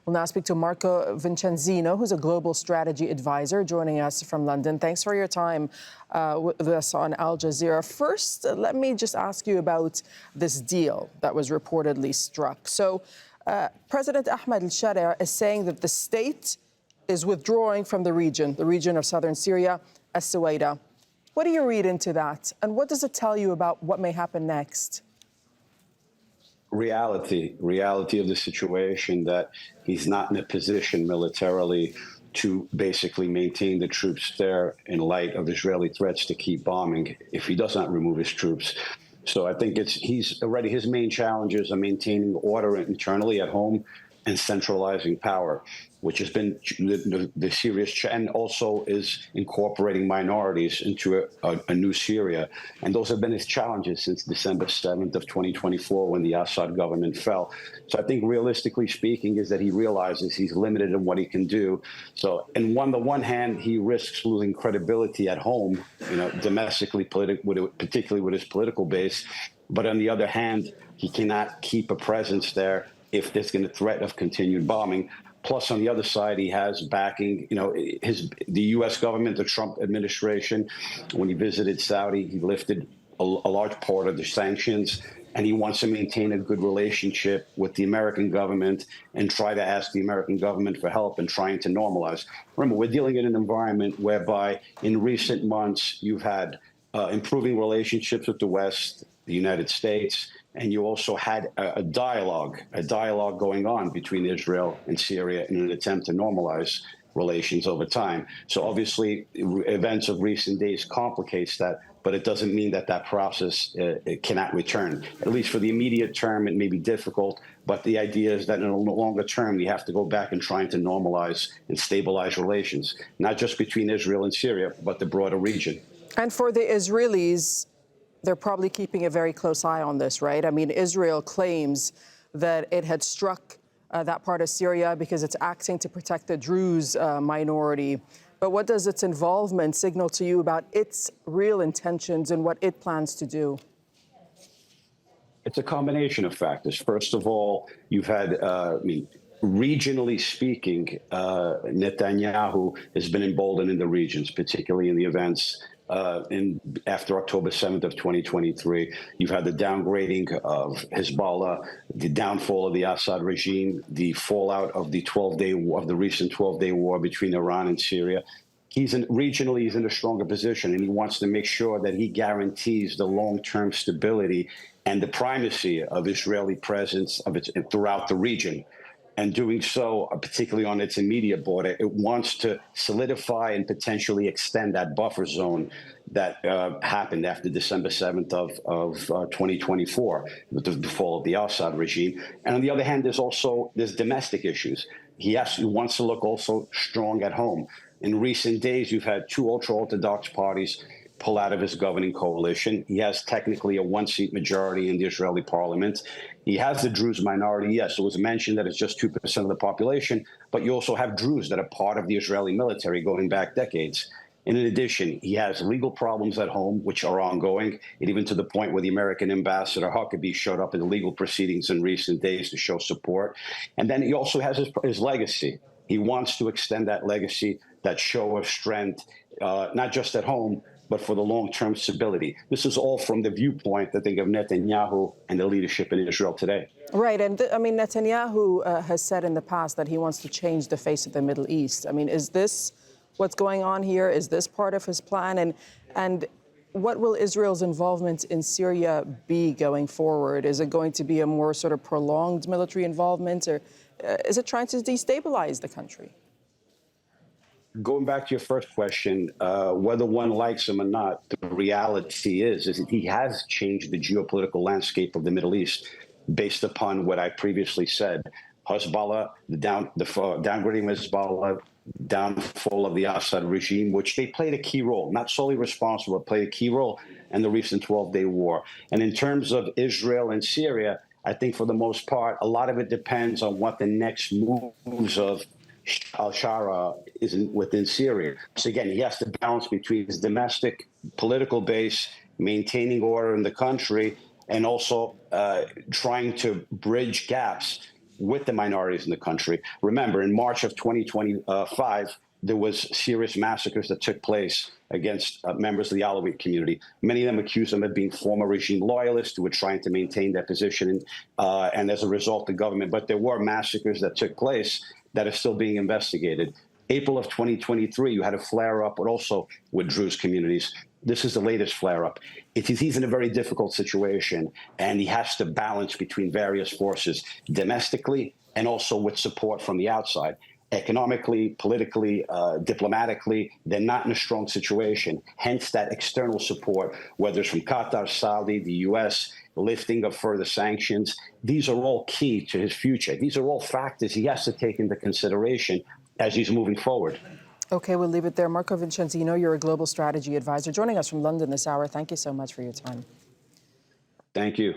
We'll now speak to Marco Vicenzino, who's a global strategy advisor, joining us from London. Thanks for your time with us on Al Jazeera. First, let me just ask you about this deal that was reportedly struck. So President Ahmed al-Sharia is saying that the state is withdrawing from the region of southern Syria, as-Suwaida. What do you read into that? And what does it tell you about what may happen next? Reality of the situation, that he's not in a position militarily to basically maintain the troops there in light of Israeli threats to keep bombing if he does not remove his troops. So I think his main challenges are maintaining order internally at home and centralizing power, which has been the serious, and also is incorporating minorities into a new Syria. And those have been his challenges since December 7th of 2024, when the Assad government fell. So I think realistically speaking is that he realizes he's limited in what he can do. So on the one hand, he risks losing credibility at home, domestically, particularly with his political base. But on the other hand, he cannot keep a presence there if there's going to threat of continued bombing. Plus, on the other side, he has backing, the U.S. government, the Trump administration. When he visited Saudi, he lifted a large part of the sanctions, and he wants to maintain a good relationship with the American government and try to ask the American government for help in trying to normalize. Remember, we're dealing in an environment whereby in recent months you've had improving relationships with the West, the United States, and you also had a dialogue going on between Israel and Syria in an attempt to normalize relations over time. So obviously, events of recent days complicates that, but it doesn't mean that process it cannot return. At least for the immediate term, it may be difficult, but the idea is that in a longer term, you have to go back and trying to normalize and stabilize relations, not just between Israel and Syria, but the broader region. And for the Israelis, they're probably keeping a very close eye on this, right? I mean, Israel claims that it had struck that part of Syria because it's acting to protect the Druze minority. But what does its involvement signal to you about its real intentions and what it plans to do? It's a combination of factors. First of all, you've had, regionally speaking, Netanyahu has been emboldened in the regions, particularly in the events after October 7th of 2023. You've had the downgrading of Hezbollah, the downfall of the Assad regime, the fallout of the recent 12-day war between Iran and Syria. Regionally, he's in a stronger position, and he wants to make sure that he guarantees the long-term stability and the primacy of Israeli presence throughout the region. And doing so, particularly on its immediate border, it wants to solidify and potentially extend that buffer zone that happened after December 7th of 2024, with the fall of the Assad regime. And on the other hand, there's domestic issues. He wants to look also strong at home. In recent days, you've had two ultra-Orthodox parties pull out of his governing coalition. He has technically a one-seat majority in the Israeli parliament. He has the Druze minority. Yes, it was mentioned that it's just 2% of the population, but you also have Druze that are part of the Israeli military going back decades. And in addition, he has legal problems at home, which are ongoing, and even to the point where the American ambassador Huckabee showed up in the legal proceedings in recent days to show support. And then he also has his legacy. He wants to extend that legacy, that show of strength, not just at home, but for the long-term stability. This is all from the viewpoint, I think, of Netanyahu and the leadership in Israel today. Right. And Netanyahu has said in the past that he wants to change the face of the Middle East. I mean, is this what's going on here? Is this part of his plan? And what will Israel's involvement in Syria be going forward? Is it going to be a more sort of prolonged military involvement, or is it trying to destabilize the country? Going back to your first question, whether one likes him or not, the reality is that he has changed the geopolitical landscape of the Middle East based upon what I previously said. Hezbollah, the downgrading of Hezbollah, downfall of the Assad regime, which they played a key role, not solely responsible, but played a key role in the recent 12-day war. And in terms of Israel and Syria, I think for the most part, a lot of it depends on what the next moves of al-Sharia is within Syria. So again, he has to balance between his domestic political base, maintaining order in the country, and also trying to bridge gaps with the minorities in the country. Remember, in March of 2025, there was serious massacres that took place against members of the Alawite community. Many of them accused them of being former regime loyalists who were trying to maintain their position, and as a result, the government. But there were massacres that took place that are still being investigated. April of 2023, you had a flare-up, but also with Druze communities. This is the latest flare-up. He's in a very difficult situation, and he has to balance between various forces domestically and also with support from the outside. Economically, politically, diplomatically, they're not in a strong situation. Hence that external support, whether it's from Qatar, Saudi, the U.S., lifting of further sanctions. These are all key to his future. These are all factors he has to take into consideration as he's moving forward. Okay, we'll leave it there. Marco Vicenzino, you're a global strategy advisor, joining us from London this hour. Thank you so much for your time. Thank you.